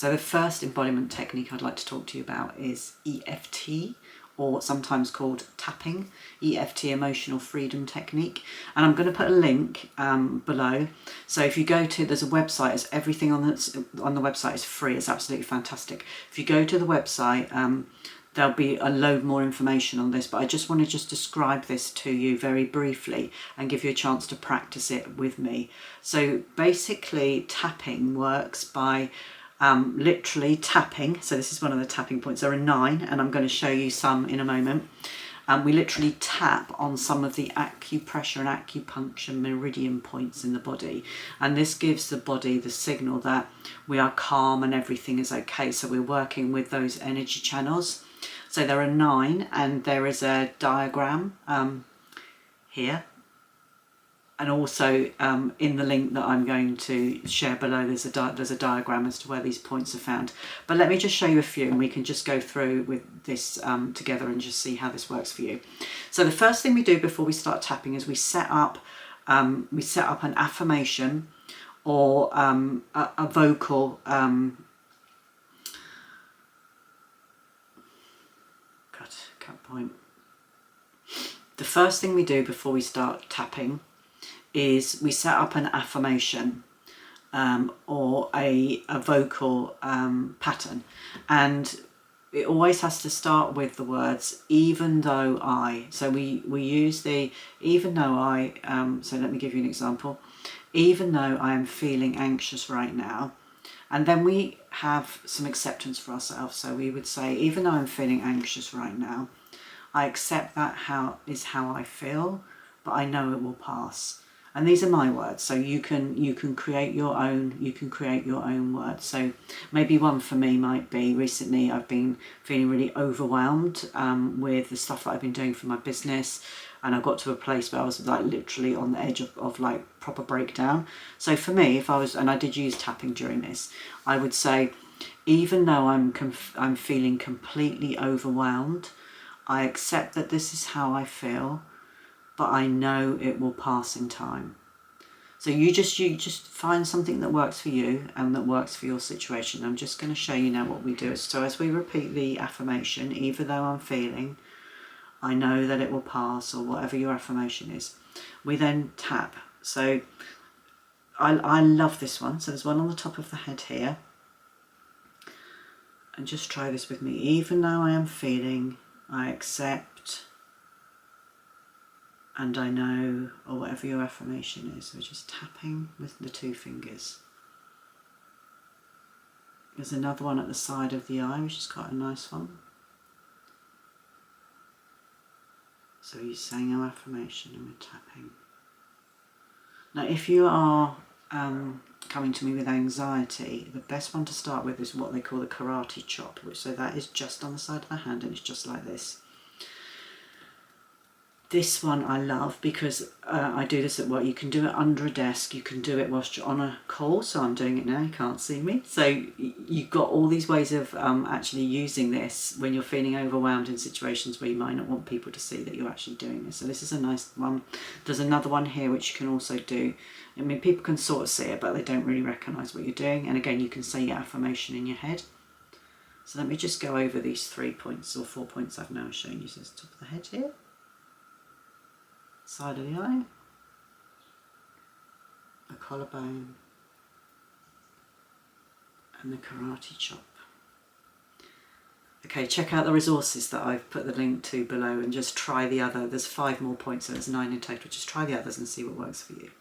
So the first embodiment technique I'd like to talk to you about is EFT, or sometimes called tapping, EFT, emotional freedom technique. And I'm going to put a link below. So if you go to, there's a website, it's everything on the website is free. It's absolutely fantastic. If you go to the website, there'll be a load more information on this, but I just want to describe this to you very briefly and give you a chance to practice it with me. So basically tapping works by literally tapping. So this is one of the tapping points. There are 9 and I'm going to show you some in a moment. We literally tap on some of the acupressure and acupuncture meridian points in the body, and this gives the body the signal that we are calm and everything is okay. So we're working with those energy channels. So there are 9, and there is a diagram here, and also in the link that I'm going to share below there's a diagram as to where these points are found. But let me just show you a few and we can just go through with this together and just see how this works for you. So the first thing we do before we start tapping is we set up an affirmation or a vocal cut point. The first thing we do before we start tapping is we set up an affirmation or a vocal pattern, and it always has to start with the words even though I. So we use the even though I, so let me give you an example. Even though I am feeling anxious right now, and then we have some acceptance for ourselves. So we would say, even though I'm feeling anxious right now, I accept that is how I feel, but I know it will pass. And these are my words, so you can create your own words. So maybe one for me might be, recently I've been feeling really overwhelmed with the stuff that I've been doing for my business, and I got to a place where I was like literally on the edge of like proper breakdown. So for me, if I was, and I did use tapping during this, I would say, even though I'm feeling completely overwhelmed, I accept that this is how I feel, but I know it will pass in time. So you just find something that works for you and that works for your situation. I'm just going to show you now what we do. So as we repeat the affirmation, even though I'm feeling, I know that it will pass, or whatever your affirmation is, we then tap. So I love this one. So there's one on the top of the head here. And just try this with me. Even though I am feeling, I accept, and I know, or whatever your affirmation is. We're just tapping with the 2 fingers. There's another one at the side of the eye, which is quite a nice one. So you're saying our affirmation and we're tapping. Now if you are coming to me with anxiety, the best one to start with is what they call the karate chop, so that is just on the side of the hand and it's just like this. This one I love because I do this at work. You can do it under a desk, you can do it whilst you're on a call, so I'm doing it now, you can't see me. So you've got all these ways of actually using this when you're feeling overwhelmed in situations where you might not want people to see that you're actually doing this. So this is a nice one. There's another one here which you can also do. I mean, people can sort of see it, but they don't really recognise what you're doing. And again, you can say your affirmation in your head. So let me just go over these 3 points or 4 points I've now shown you. So it's top of the head here, side of the eye, the collarbone, and the karate chop. Okay, check out the resources that I've put the link to below and just try the other. There's 5 more points, so there's 9 in total. Just try the others and see what works for you.